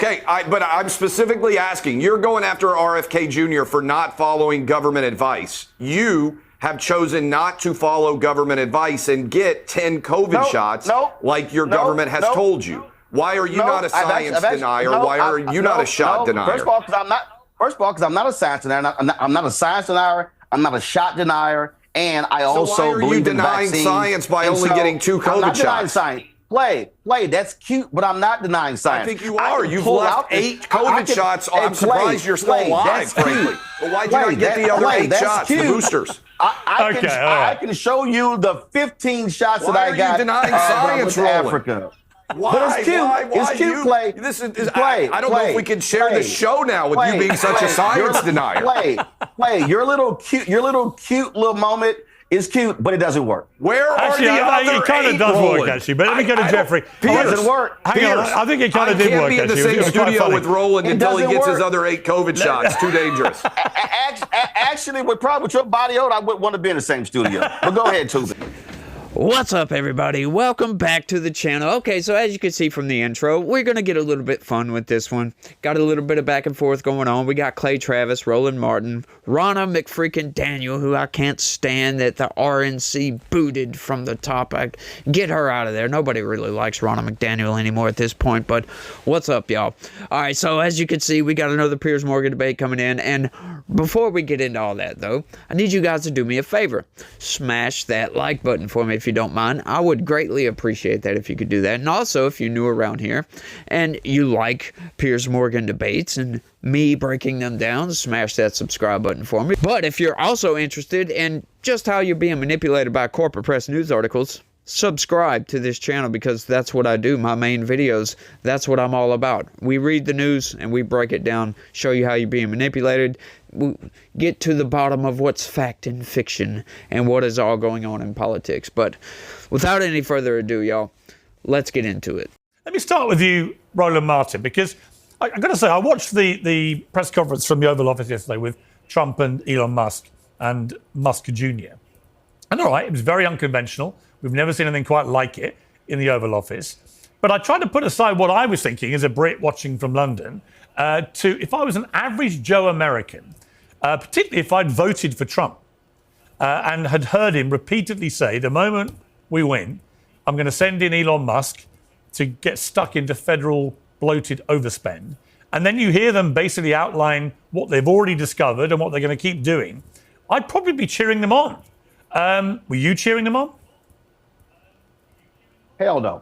Okay, but I'm specifically asking, you're going after RFK Jr. for not following government advice. You have chosen not to follow government advice and get 10 COVID shots like your government has told you. Why are you not a science denier? Why are you not a shot denier? First of all, because I'm not a science denier. I'm not a science denier. I'm not a shot denier. And I also believe in vaccines. So why are you denying science by only getting 2 COVID shots? I'm not denying science. Play. That's cute, but I'm not denying science. I think you are. You've left 8 COVID shots. I'm surprised you're still alive, frankly. But why'd you not get the other 8 shots, the boosters? I can show you the 15 shots that I got. Why are you denying science, Roland? Africa. Why? But it's cute. It's cute, Play. I don't know if we can share the show now with you being such a science denier. Play. Your little cute little moment is cute, but it doesn't work. Where are the other 8? It kind of does work, actually. But let me go to Jeffrey. It doesn't work. Hang on. I think it kind of did work, actually. I can't be in the same studio with Roland until he gets his other 8 COVID shots. Too dangerous. Actually, with your body odor, I wouldn't want to be in the same studio. But go ahead, Tubin. What's up, everybody? Welcome back to the channel. Okay, so as you can see from the intro, we're going to get a little bit fun with this one. Got a little bit of back and forth going on. We got Clay Travis, Roland Martin, Ronna McFreakin Daniel, who I can't stand that the RNC booted from the top. Get her out of there. Nobody really likes Ronna McDaniel anymore at this point, but what's up, y'all? All right, so as you can see, we got another Piers Morgan debate coming in, and before we get into all that, though, I need you guys to do me a favor. Smash that like button for me if you don't mind. I would greatly appreciate that if you could do that. And also, if you're new around here and you like Piers Morgan debates and me breaking them down, smash that subscribe button for me. But if you're also interested in just how you're being manipulated by corporate press news articles, subscribe to this channel, because that's what I do. My main videos, that's what I'm all about. We read the news and we break it down, show you how you're being manipulated, we get to the bottom of what's fact and fiction and what is all going on in politics. But without any further ado, y'all, let's get into it. Let me start with you, Roland Martin, because I've got to say, I watched the press conference from the Oval Office yesterday with Trump and Elon Musk and Musk Jr. And all right, it was very unconventional. We've never seen anything quite like it in the Oval Office. But I tried to put aside what I was thinking as a Brit watching from London to if I was an average Joe American, particularly if I'd voted for Trump and had heard him repeatedly say, the moment we win, I'm going to send in Elon Musk to get stuck into federal bloated overspend. And then you hear them basically outline what they've already discovered and what they're going to keep doing. I'd probably be cheering them on. Were you cheering them on? Hell no.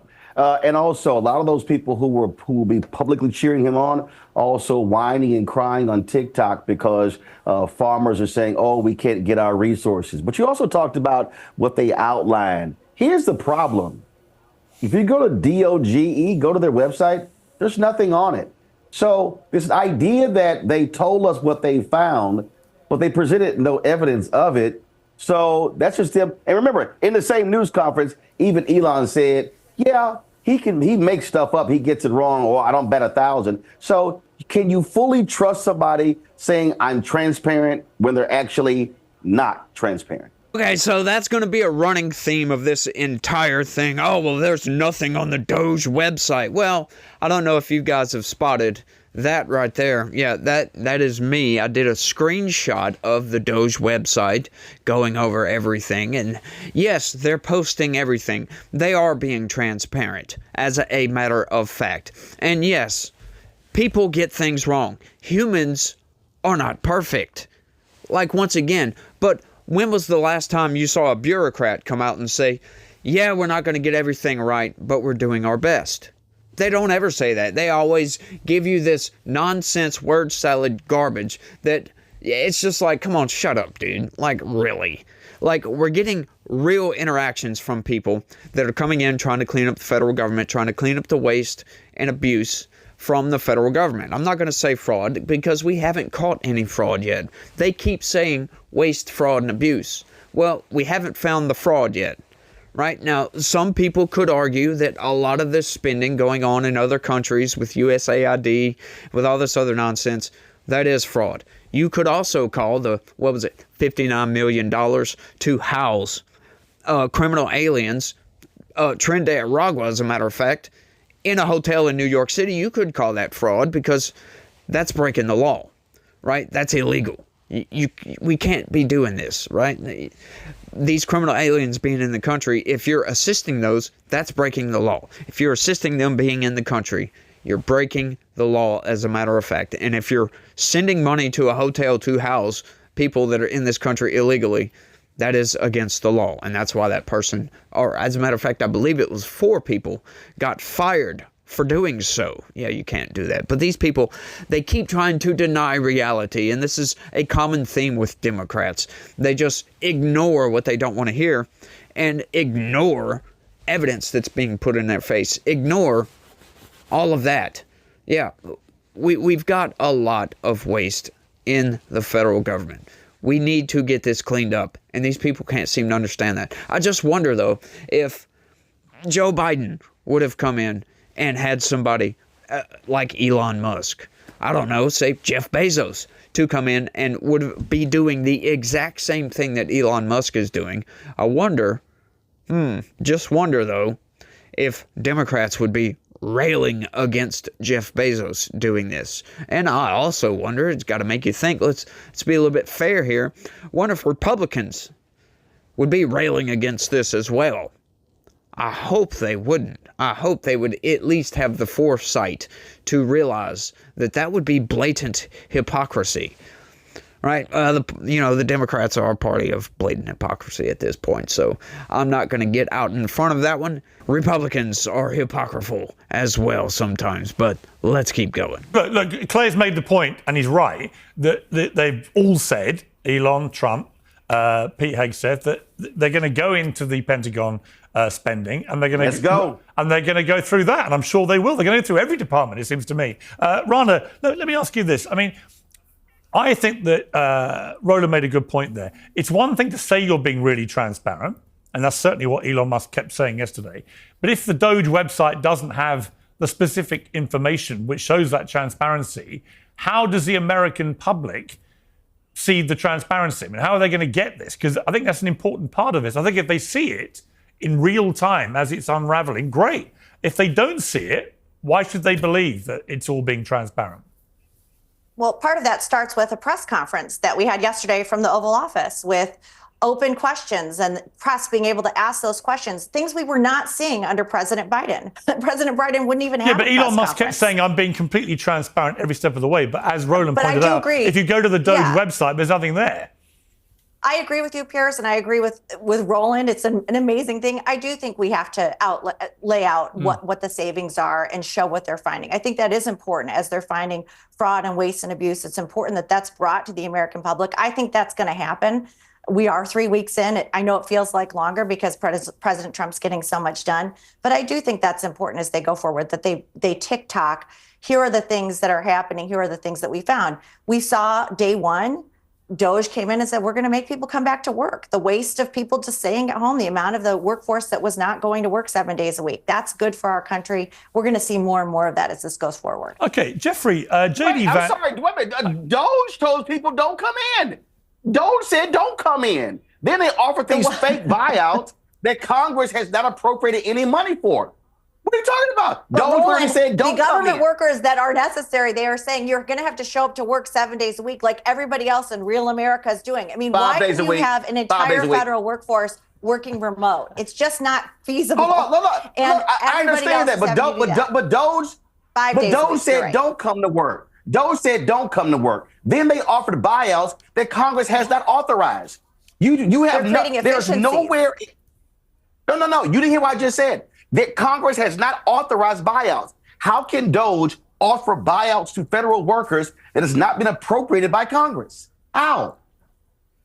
And also, a lot of those people who will be publicly cheering him on, also whining and crying on TikTok because farmers are saying, oh, we can't get our resources. But you also talked about what they outlined. Here's the problem. If you go to DOGE, go to their website, there's nothing on it. So this idea that they told us what they found, but they presented no evidence of it. So that's just them. And remember, in the same news conference, even Elon said, yeah, he makes stuff up. He gets it wrong, or I don't bet 1,000. So can you fully trust somebody saying I'm transparent when they're actually not transparent? Okay, so that's going to be a running theme of this entire thing. Oh, well, there's nothing on the Doge website. Well, I don't know if you guys have spotted that right there. Yeah, that is me. I did a screenshot of the Doge website going over everything. And yes, they're posting everything. They are being transparent as a matter of fact. And yes, people get things wrong. Humans are not perfect. Like, once again, but when was the last time you saw a bureaucrat come out and say, yeah, we're not going to get everything right, but we're doing our best? They don't ever say that. They always give you this nonsense word salad garbage that it's just like, come on, shut up, dude. Like, really? Like, we're getting real interactions from people that are coming in trying to clean up the federal government, trying to clean up the waste and abuse from the federal government. I'm not going to say fraud because we haven't caught any fraud yet. They keep saying waste, fraud, and abuse. Well, we haven't found the fraud yet. Right? Now, some people could argue that a lot of this spending going on in other countries with USAID, with all this other nonsense, that is fraud. You could also call the, $59 million to house criminal aliens, Trinidad Aragua, as a matter of fact, in a hotel in New York City, you could call that fraud because that's breaking the law, right? That's illegal. We can't be doing this, right? These criminal aliens being in the country, if you're assisting those, that's breaking the law. If you're assisting them being in the country, you're breaking the law as a matter of fact. And if you're sending money to a hotel to house people that are in this country illegally, that is against the law. And that's why that person, or as a matter of fact, I believe it was 4 people, got fired for doing so. Yeah, you can't do that. But these people, they keep trying to deny reality. And this is a common theme with Democrats. They just ignore what they don't want to hear and ignore evidence that's being put in their face. Ignore all of that. Yeah, we've got a lot of waste in the federal government. We need to get this cleaned up. And these people can't seem to understand that. I just wonder, though, if Joe Biden would have come in and had somebody like Elon Musk, I don't know, say Jeff Bezos, to come in and would be doing the exact same thing that Elon Musk is doing. I wonder, just wonder though, if Democrats would be railing against Jeff Bezos doing this. And I also wonder, it's got to make you think, let's be a little bit fair here, wonder if Republicans would be railing against this as well. I hope they wouldn't. I hope they would at least have the foresight to realize that that would be blatant hypocrisy, right? The Democrats are a party of blatant hypocrisy at this point, so I'm not going to get out in front of that one. Republicans are hypocritical as well sometimes, but let's keep going. Look, Clay's made the point, and he's right, that they've all said, Elon, Trump, Pete Hegseth, that they're going to go into the Pentagon spending, and they're going to go through that, and I'm sure they will. They're going to go through every department, it seems to me. Rana, let me ask you this. I mean, I think that Roland made a good point there. It's one thing to say you're being really transparent, and that's certainly what Elon Musk kept saying yesterday. But if the Doge website doesn't have the specific information which shows that transparency, how does the American public see the transparency? I mean, how are they going to get this? Because I think that's an important part of this. I think if they see it in real time as it's unraveling, great. If they don't see it, why should they believe that it's all being transparent? Well, part of that starts with a press conference that we had yesterday from the Oval Office with open questions and press being able to ask those questions, things we were not seeing under President Biden. President Biden wouldn't even have a press conference. Yeah, but Elon Musk kept saying, I'm being completely transparent every step of the way. But as Roland pointed out, if you go to the Doge website, there's nothing there. I agree with you, Piers, and I agree with Roland. It's an amazing thing. I do think we have to lay out what the savings are and show what they're finding. I think that is important as they're finding fraud and waste and abuse. It's important that that's brought to the American public. I think that's going to happen. We are 3 weeks in. I know it feels like longer because President Trump's getting so much done. But I do think that's important as they go forward, that they TikTok. Here are the things that are happening. Here are the things that we found. We saw day one, Doge came in and said, we're going to make people come back to work. The waste of people just staying at home, the amount of the workforce that was not going to work 7 days a week. That's good for our country. We're going to see more and more of that as this goes forward. Okay, Jeffrey, JD I'm sorry, wait a minute. Doge told people don't come in. Doge said don't come in. Then they offered these fake buyouts that Congress has not appropriated any money for. What are you talking about? Doge already said don't come in. The government workers that are necessary, they are saying you're going to have to show up to work 7 days a week like everybody else in real America is doing. I mean, why do you have an entire federal workforce working remote? It's just not feasible. Hold on. And I understand that, but Doge said don't come to work. Doge said don't come to work. Then they offered buyouts that Congress has not authorized. You have there's nowhere. No. You didn't hear what I just said. That Congress has not authorized buyouts. How can Doge offer buyouts to federal workers that has not been appropriated by Congress? How?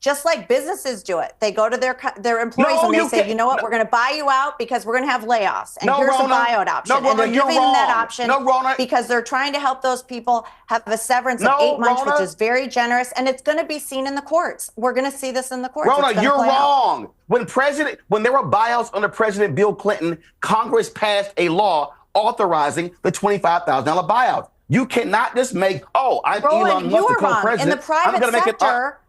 Just like businesses do it. They go to their employees and they say, you know what, we're going to buy you out because we're going to have layoffs. And here's a buyout option. And they're giving them that option because they're trying to help those people have a severance of 8 months, which is very generous. And it's going to be seen in the courts. We're going to see this in the courts. Rona, you're wrong. When there were buyouts under President Bill Clinton, Congress passed a law authorizing the $25,000 buyout. You cannot just make, I'm Elon Musk, the co-president. In the private sector,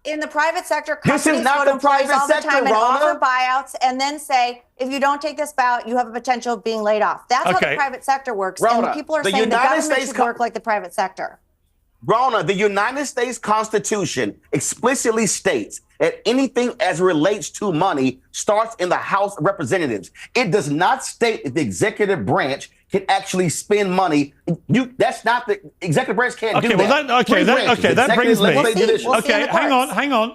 In the private sector, This is companies not go to the employees private all the sector, time and Rona. offer buyouts and then say, if you don't take this buyout, you have a potential of being laid off. That's how the Okay. private sector works. Rona, and people are the saying the United government States should work like the private sector. Rona, the United States Constitution explicitly states that anything as relates to money starts in the House of Representatives. It does not state that the executive branch can actually spend money. That's not the executive branch can't do that. That brings me. We'll see Hang on.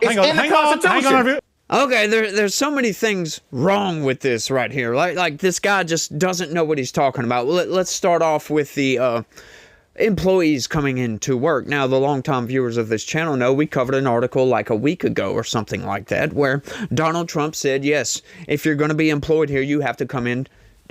Okay, there's so many things wrong with this right here. Like this guy just doesn't know what he's talking about. Let's start off with the employees coming into work. Now, the longtime viewers of this channel know we covered an article like a week ago or something like that, where Donald Trump said, yes, if you're going to be employed here, you have to come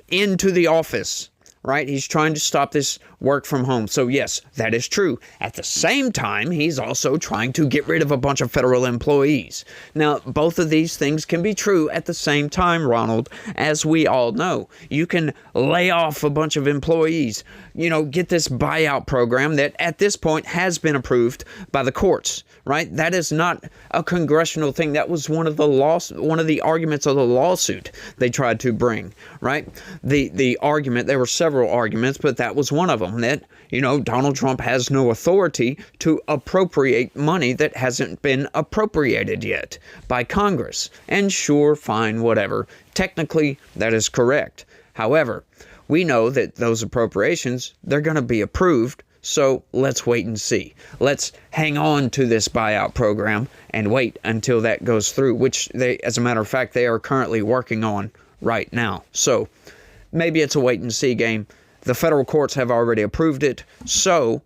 into the office. Right? He's trying to stop this work from home. So yes, that is true. At the same time, he's also trying to get rid of a bunch of federal employees. Now, both of these things can be true at the same time, Ronald, as we all know. You can lay off a bunch of employees, get this buyout program that at this point has been approved by the courts. Right? That is not a congressional thing. That was one of the arguments of the lawsuit they tried to bring. Right? The argument, there were several arguments, but that was one of them, that, Donald Trump has no authority to appropriate money that hasn't been appropriated yet by Congress. And sure, fine, whatever. Technically, that is correct. However, we know that those appropriations, they're going to be approved. So let's wait and see. Let's hang on to this buyout program and wait until that goes through, which they, as a matter of fact, they are currently working on right now. So maybe it's a wait and see game. The federal courts have already approved it. So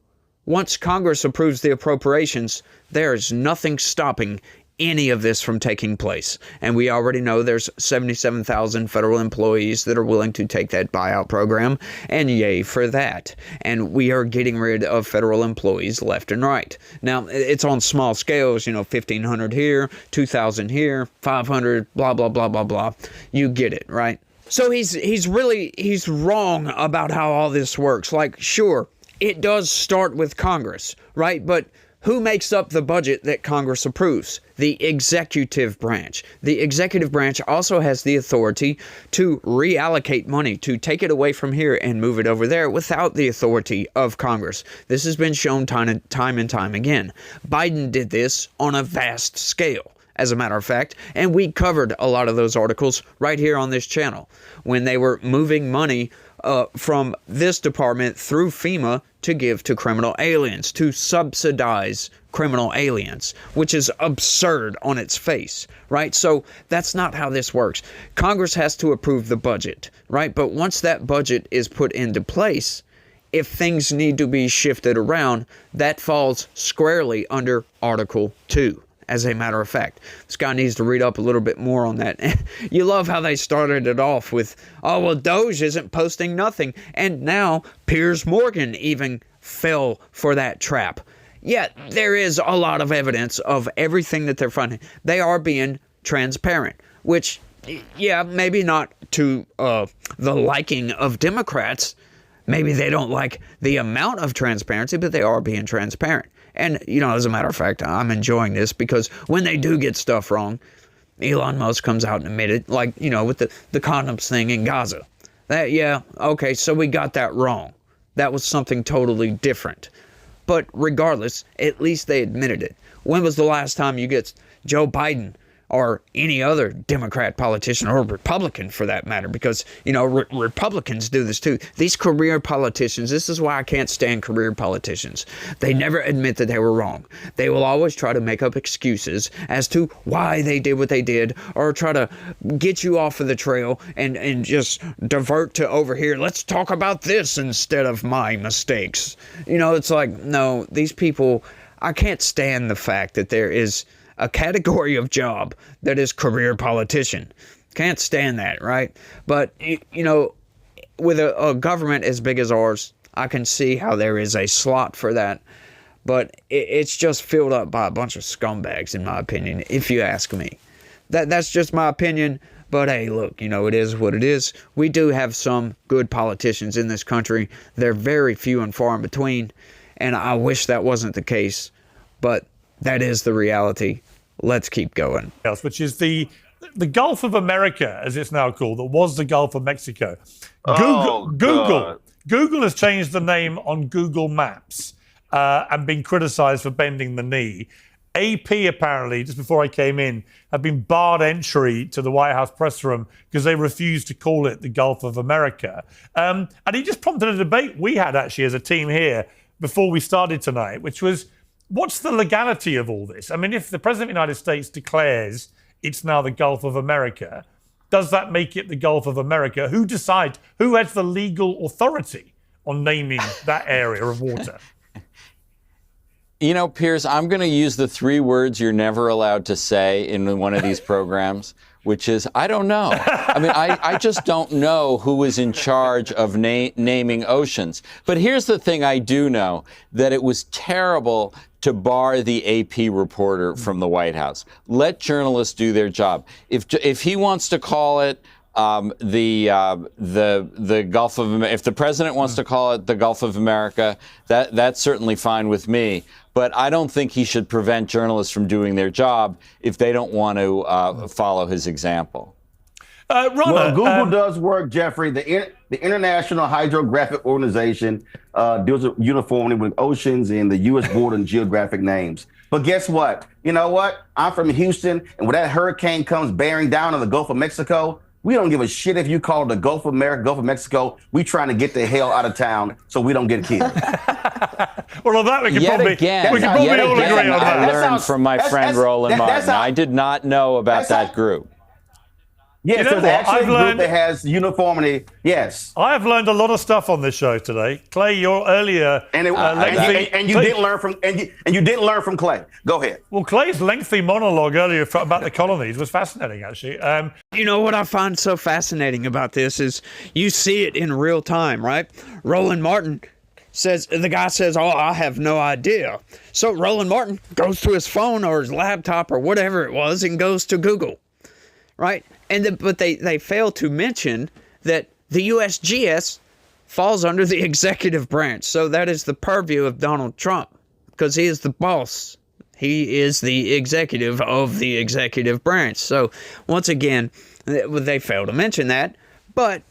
once Congress approves the appropriations, there is nothing stopping any of this from taking place. And we already know there's 77,000 federal employees that are willing to take that buyout program, and yay for that. And we are getting rid of federal employees left and right. Now, it's on small scales, 1,500 here, 2,000 here, 500, blah, blah, blah, blah, blah. You get it, right? So he's wrong about how all this works. Like, sure, it does start with Congress, right? But who makes up the budget that Congress approves? The executive branch. The executive branch also has the authority to reallocate money, to take it away from here and move it over there without the authority of Congress. This has been shown time and time again. Biden did this on a vast scale, as a matter of fact, and we covered a lot of those articles right here on this channel when they were moving money from this department through FEMA to give to criminal aliens, to subsidize criminal aliens, which is absurd on its face, right? So that's not how this works. Congress has to approve the budget, right? But once that budget is put into place, if things need to be shifted around, that falls squarely under Article 2. As a matter of fact, this guy needs to read up a little bit more on that. You love how they started it off with, oh, well, Doge isn't posting nothing. And now Piers Morgan even fell for that trap. Yet there is a lot of evidence of everything that they're finding. They are being transparent, which, yeah, maybe not to the liking of Democrats. Maybe they don't like the amount of transparency, but they are being transparent. And, as a matter of fact, I'm enjoying this because when they do get stuff wrong, Elon Musk comes out and admitted, like, with the condoms thing in Gaza. Okay, so we got that wrong. That was something totally different. But regardless, at least they admitted it. When was the last time you get Joe Biden or any other Democrat politician or Republican for that matter, because, Republicans do this too. These career politicians, this is why I can't stand career politicians. They never admit that they were wrong. They will always try to make up excuses as to why they did what they did, or try to get you off of the trail and just divert to over here. Let's talk about this instead of my mistakes. It's like, no, these people, I can't stand the fact that there is a category of job that is career politician. Can't stand that, right? But, with a government as big as ours, I can see how there is a slot for that. But it's just filled up by a bunch of scumbags, in my opinion, if you ask me. That's just my opinion. But hey, look, it is what it is. We do have some good politicians in this country. They're very few and far in between. And I wish that wasn't the case. But that is the reality. let's keep going. Which is the Gulf of America, as it's now called, that was the Gulf of Mexico. Google has changed the name on Google Maps and been criticized for bending the knee. AP, apparently, just before I came in, have been barred entry to the White House press room because they refused to call it the Gulf of America. And he just prompted a debate we had, actually, as a team here before we started tonight, which was, what's the legality of all this? I mean, if the President of the United States declares it's now the Gulf of America, does that make it the Gulf of America? Who decides? Who has the legal authority on naming that area of water? You know, Piers, I'm going to use the 3 words you're never allowed to say in one of these programs, which is, I don't know. I mean, I just don't know who is in charge of naming oceans. But here's the thing I do know, that it was terrible to bar the AP reporter from the White House. Let journalists do their job. If he wants to call it the Gulf of America, if the president wants to call it the Gulf of America, that's certainly fine with me. But I don't think he should prevent journalists from doing their job if they don't want to follow his example. Well, Google does work, Jeffrey. The International Hydrographic Organization deals uniformly with oceans and the U.S. border and geographic names. But guess what? You know what? I'm from Houston, and when that hurricane comes bearing down on the Gulf of Mexico, we don't give a shit if you call it the Gulf of America, Gulf of Mexico. We trying to get the hell out of town so we don't get killed. Well, on that we can probably all agree on that. I learned from my friend Roland Martin. I did not know about that group. Yes, there's actually a group that has uniformity. Yes, I have learned a lot of stuff on this show today. Clay, your earlier and you didn't learn from Clay. Go ahead. Well, Clay's lengthy monologue earlier about the colonies was fascinating, actually. You know what I find so fascinating about this is you see it in real time, right? Roland Martin says, the guy says, "Oh, I have no idea." So Roland Martin goes to his phone or his laptop or whatever it was and goes to Google, right? But they fail to mention that the USGS falls under the executive branch. So that is the purview of Donald Trump because he is the boss. He is the executive of the executive branch. So once again, they fail to mention that. But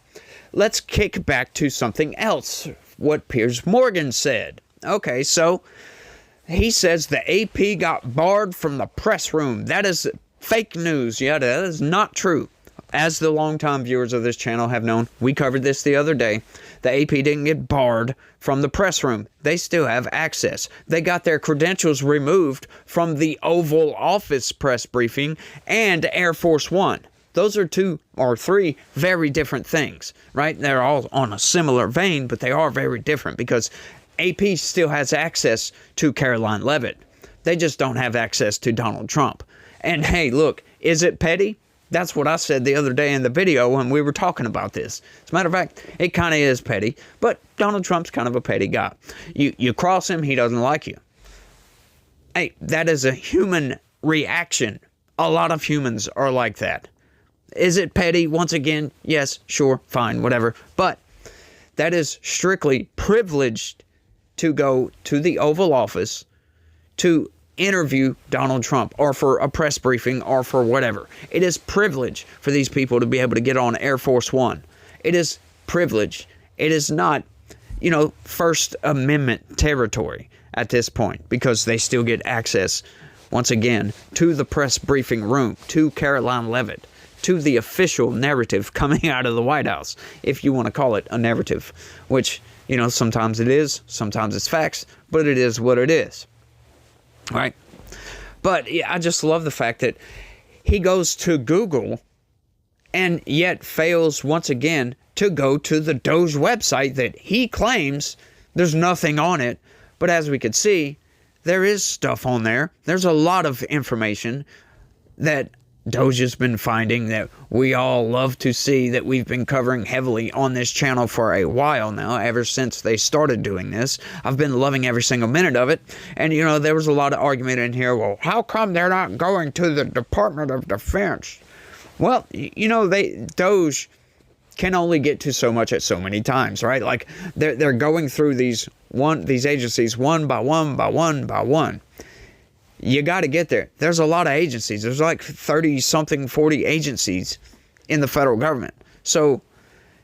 let's kick back to something else, what Piers Morgan said. Okay, so he says the AP got barred from the press room. That is fake news. Yeah, that is not true. As the longtime viewers of this channel have known, we covered this the other day. The AP didn't get barred from the press room. They still have access. They got their credentials removed from the Oval Office press briefing and Air Force One. Those are 2 or 3 very different things, right? They're all on a similar vein, but they are very different because AP still has access to Caroline Leavitt. They just don't have access to Donald Trump. And hey, look, is it petty? That's what I said the other day in the video when we were talking about this. As a matter of fact, it kind of is petty, but Donald Trump's kind of a petty guy. You cross him, he doesn't like you. Hey, that is a human reaction. A lot of humans are like that. Is it petty? Once again, yes, sure, fine, whatever. But that is strictly privileged to go to the Oval Office to interview Donald Trump or for a press briefing or for whatever. It is privilege for these people to be able to get on Air Force One. It is privilege. It is not, First Amendment territory at this point because they still get access, once again, to the press briefing room, to Caroline Leavitt, to the official narrative coming out of the White House, if you want to call it a narrative, which, sometimes it is, sometimes it's facts, but it is what it is. Right. But yeah, I just love the fact that he goes to Google and yet fails once again to go to the Doge website that he claims there's nothing on it. But as we could see, there is stuff on there. There's a lot of information that Doge has been finding that we all love to see, that we've been covering heavily on this channel for a while now, ever since they started doing this. I've been loving every single minute of it. And, there was a lot of argument in here. Well, how come they're not going to the Department of Defense? Well, Doge can only get to so much at so many times, right? Like they're going through these agencies one by one by one by one. you got to get there. There's a lot of agencies. There's like 30-something, 40 agencies in the federal government. So,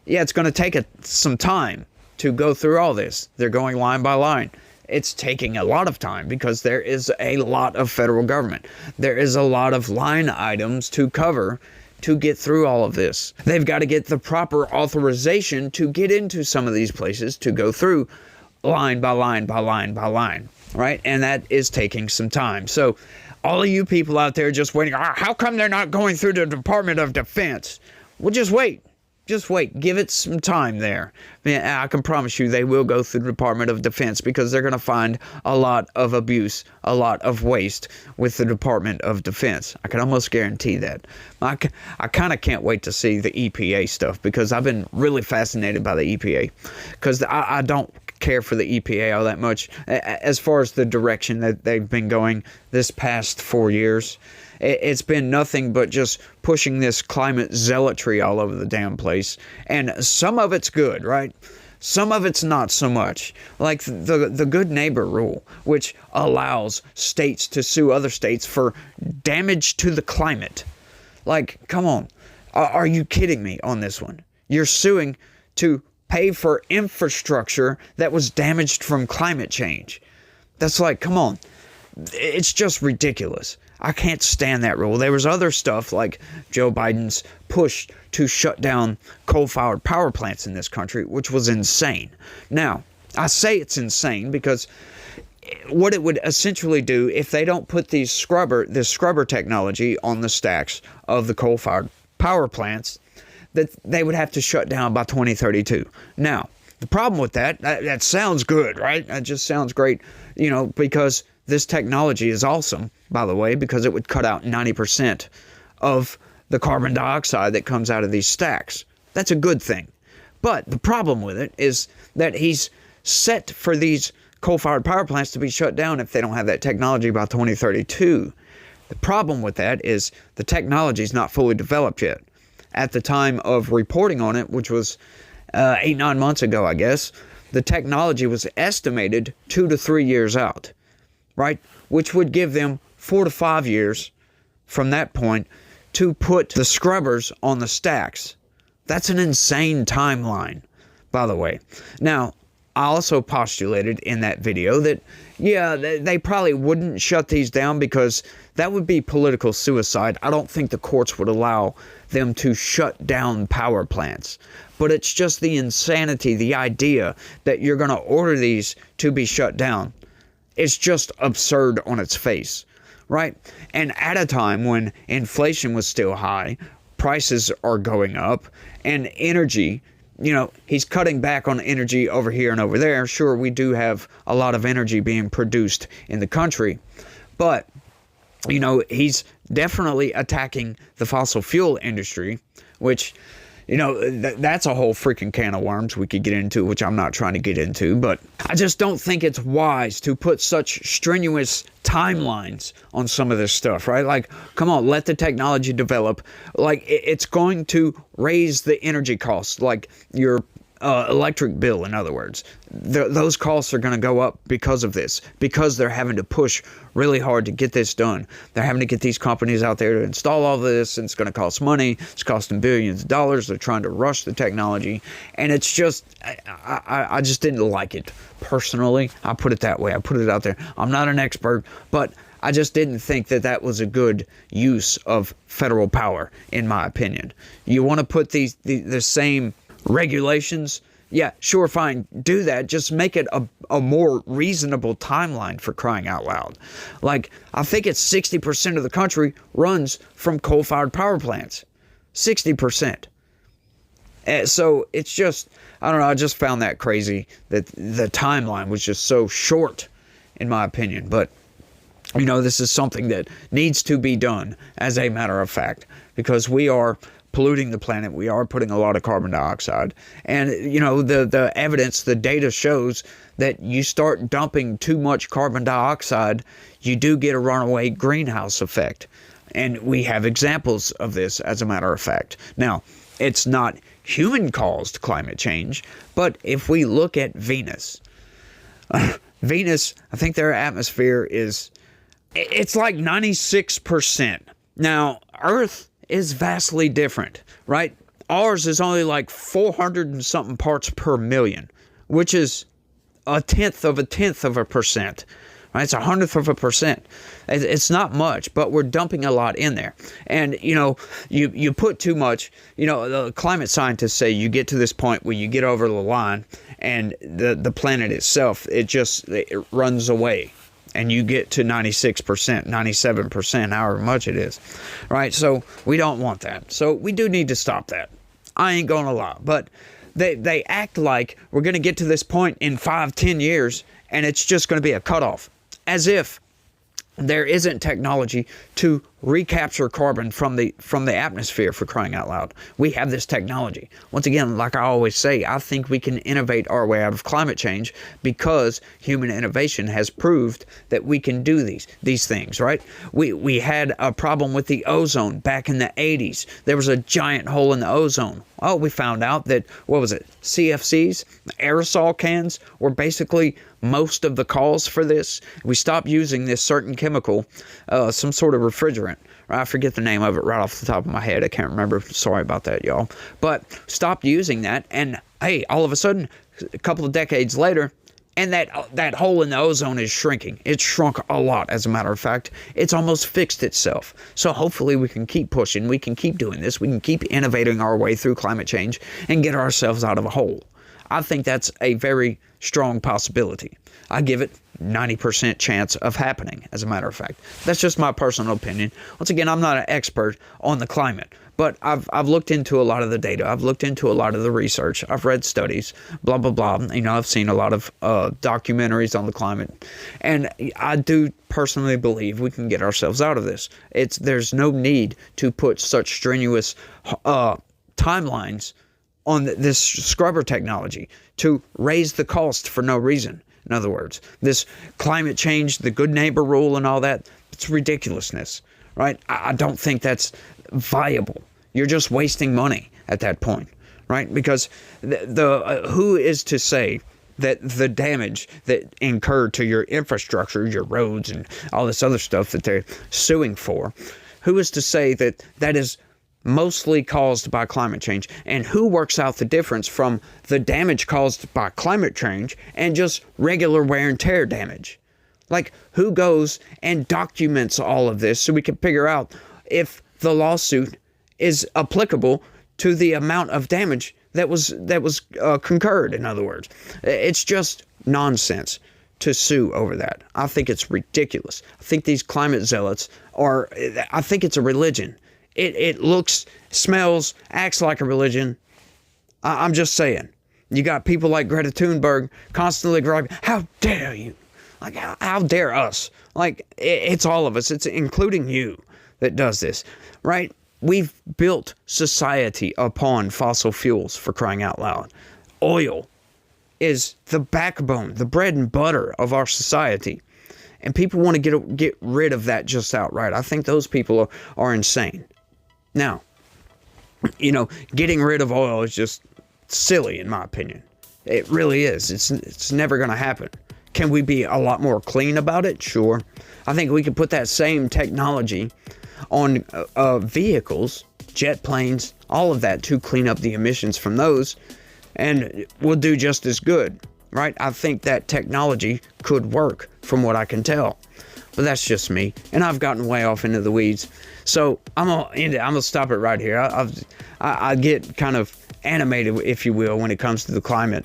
yeah, it's going to take some time to go through all this. They're going line by line. It's taking a lot of time because there is a lot of federal government. There is a lot of line items to cover to get through all of this. They've got to get the proper authorization to get into some of these places, to go through line by line by line by line, right? And that is taking some time. So all of you people out there just waiting, how come they're not going through the Department of Defense? Well, just wait. Just wait. Give it some time there. I can promise you they will go through the Department of Defense because they're going to find a lot of abuse, a lot of waste with the Department of Defense. I can almost guarantee that. I kind of can't wait to see the EPA stuff because I've been really fascinated by the EPA because I don't care for the EPA all that much as far as the direction that they've been going this past 4 years. It's been nothing but just pushing this climate zealotry all over the damn place. And some of it's good, right? Some of it's not so much. Like the good neighbor rule, which allows states to sue other states for damage to the climate. Like, come on. Are you kidding me on this one? You're suing to pay for infrastructure that was damaged from climate change. That's like, come on. It's just ridiculous. I can't stand that rule. There was other stuff like Joe Biden's push to shut down coal-fired power plants in this country, which was insane. Now, I say it's insane because what it would essentially do if they don't put this scrubber technology on the stacks of the coal-fired power plants, that they would have to shut down by 2032. Now, the problem with that sounds good, right? That just sounds great, because this technology is awesome, by the way, because it would cut out 90% of the carbon dioxide that comes out of these stacks. That's a good thing. But the problem with it is that he's set for these coal-fired power plants to be shut down if they don't have that technology by 2032. The problem with that is the technology is not fully developed yet. At the time of reporting on it, which was 8-9 months ago, I guess, the technology was estimated 2 to 3 years out, right? Which would give them 4 to 5 years from that point to put the scrubbers on the stacks. That's an insane timeline, by the way. Now, I also postulated in that video that, yeah, they probably wouldn't shut these down because that would be political suicide. I don't think the courts would allow them to shut down power plants. But it's just the insanity, the idea that you're going to order these to be shut down. It's just absurd on its face, right? And at a time when inflation was still high, prices are going up, and energy, he's cutting back on energy over here and over there. Sure, we do have a lot of energy being produced in the country, but, he's definitely attacking the fossil fuel industry, which, that's a whole freaking can of worms we could get into, which I'm not trying to get into, but I just don't think it's wise to put such strenuous timelines on some of this stuff, right? Like, come on, let the technology develop. Like, it's going to raise the energy costs, like your electric bill, in other words. Those costs are going to go up because of this, because they're having to push really hard to get this done. They're having to get these companies out there to install all this, and it's going to cost money. It's costing billions of dollars. They're trying to rush the technology, and it's just, I just didn't like it personally. I put it that way. I put it out there. I'm not an expert, but I just didn't think that was a good use of federal power, in my opinion. You want to put the same regulations, yeah, sure, fine, do that. Just make it a more reasonable timeline, for crying out loud. Like, I think it's 60% of the country runs from coal-fired power plants. 60%. So it's just, I don't know, I just found that crazy that the timeline was just so short, in my opinion. But, this is something that needs to be done, as a matter of fact, because we are polluting the planet. We are putting a lot of carbon dioxide. And, the evidence, the data shows that you start dumping too much carbon dioxide, you do get a runaway greenhouse effect. And we have examples of this, as a matter of fact. Now, it's not human-caused climate change, but if we look at Venus, I think their atmosphere is It's like 96%. Now, Earth is vastly different, right? Ours is only like 400 and something parts per million, which is a tenth of a percent. Right? It's 100th%. It's not much, but we're dumping a lot in there. And, you put too much, the climate scientists say you get to this point where you get over the line and the planet itself, it runs away. And you get to 96%, 97%, however much it is. Right? So we don't want that. So we do need to stop that. I ain't going to lie. But they act like we're going to get to this point in 5-10 years and it's just going to be a cutoff. As if there isn't technology to recapture carbon from the atmosphere, for crying out loud. We have this technology. Once again, like I always say, I think we can innovate our way out of climate change because human innovation has proved that we can do these things, right? We had a problem with the ozone back in the 80s. There was a giant hole in the ozone. Oh, we found out that, CFCs, aerosol cans, were basically most of the cause for this. We stopped using this certain chemical, some sort of refrigerant. I forget the name of it right off the top of my head. I can't remember. Sorry about that, y'all. But stopped using that, and hey, all of a sudden, a couple of decades later, and that hole in the ozone is shrinking. It's shrunk a lot, as a matter of fact. It's almost fixed itself. So hopefully we can keep pushing. We can keep doing this. We can keep innovating our way through climate change and get ourselves out of a hole. I think that's a very strong possibility. I give it 90% chance of happening, as a matter of fact. That's just my personal opinion. Once again, I'm not an expert on the climate, but I've looked into a lot of the data. I've looked into a lot of the research. I've read studies, blah, blah, blah. I've seen a lot of documentaries on the climate. And I do personally believe we can get ourselves out of this. There's no need to put such strenuous timelines on this scrubber technology to raise the cost for no reason. In other words, this climate change, the good neighbor rule and all that, it's ridiculousness, right? I don't think that's viable. You're just wasting money at that point, right? Because who is to say that the damage that incurred to your infrastructure, your roads and all this other stuff that they're suing for, who is to say that that is mostly caused by climate change, and who works out the difference from the damage caused by climate change and just regular wear and tear damage? Like, who goes and documents all of this so we can figure out if the lawsuit is applicable to the amount of damage that was concurred? In other words, it's just nonsense to sue over that. I think it's ridiculous. I think these climate zealots I think it's a religion. It looks, smells, acts like a religion. I'm just saying. You got people like Greta Thunberg constantly griping, how dare you? Like, how dare us? Like, it's all of us. It's including you that does this, right? We've built society upon fossil fuels, for crying out loud. Oil is the backbone, the bread and butter of our society. And people want to get rid of that just outright. I think those people are insane. Now, getting rid of oil is just silly, in my opinion. It really is. It's never going to happen. Can we be a lot more clean about it? Sure. I think we could put that same technology on vehicles, jet planes, all of that, to clean up the emissions from those, and we'll do just as good, right? I think that technology could work, from what I can tell. But that's just me, and I've gotten way off into the weeds. So I'm gonna end it. I'm gonna stop it right here. I get kind of animated, if you will, when it comes to the climate.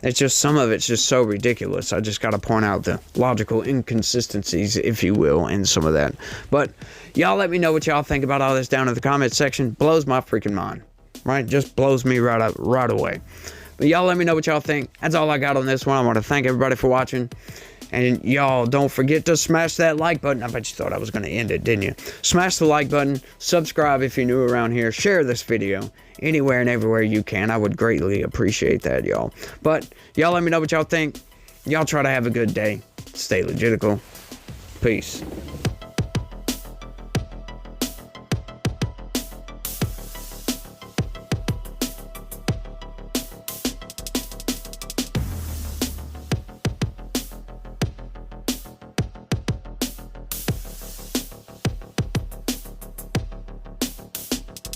It's just, some of it's just so ridiculous. I just got to point out the logical inconsistencies, if you will, in some of that. But y'all let me know what y'all think about all this down in the comments section. Blows my freaking mind, right? Just blows me right away. But y'all let me know what y'all think. That's all I got on this one. I want to thank everybody for watching. And y'all don't forget to smash that like button. I bet you thought I was going to end it, didn't you? Smash the like button. Subscribe if you're new around here. Share this video anywhere and everywhere you can. I would greatly appreciate that, y'all. But y'all let me know what y'all think. Y'all try to have a good day. Stay logical. Peace.